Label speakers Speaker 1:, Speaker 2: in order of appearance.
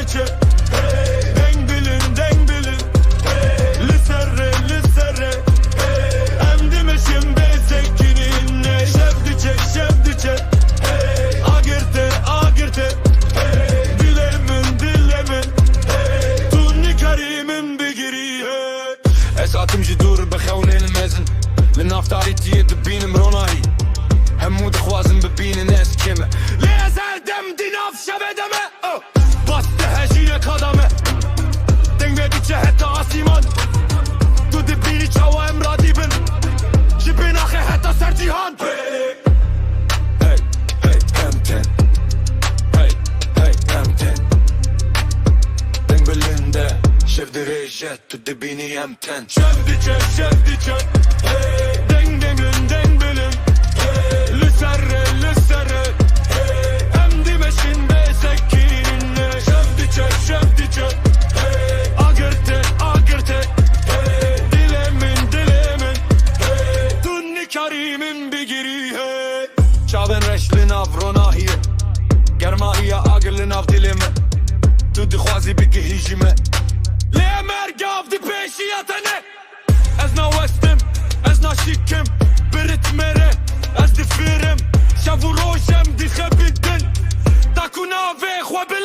Speaker 1: diçe Deng bilin Lissere Emdi meşim bezekinin Şev diçe Agirte Dilemin Tunni karimin bigiri
Speaker 2: اساتم جدور بخون المازن لنفتاري تيد ببينم روناهي همود خوازم ببين ناس كيما ليزر دم دي ناف شبه دمه بست هجينه kadame Dengvedikçe hatta asiman Tu dibini çava emradibin Jibin ahi hatta sercihan Hey M10 Hey M10 Deng belinde Şev derejet Tu dibini M10
Speaker 1: Şev diçe Deng bilin Lissere Emdi meşin bezekinin Şev diçe Agirte Dilemin Tunni karimin bigiri
Speaker 2: Çaven reşli nav ronahiye Germahiye agirli nav dilime Tu dixwazi biki hijime
Speaker 1: Lemer gav di peşiyatene Ez na westim, ez na şikim Birit mere, ez di firim Şavu rojem di xebidin Taku nave xwe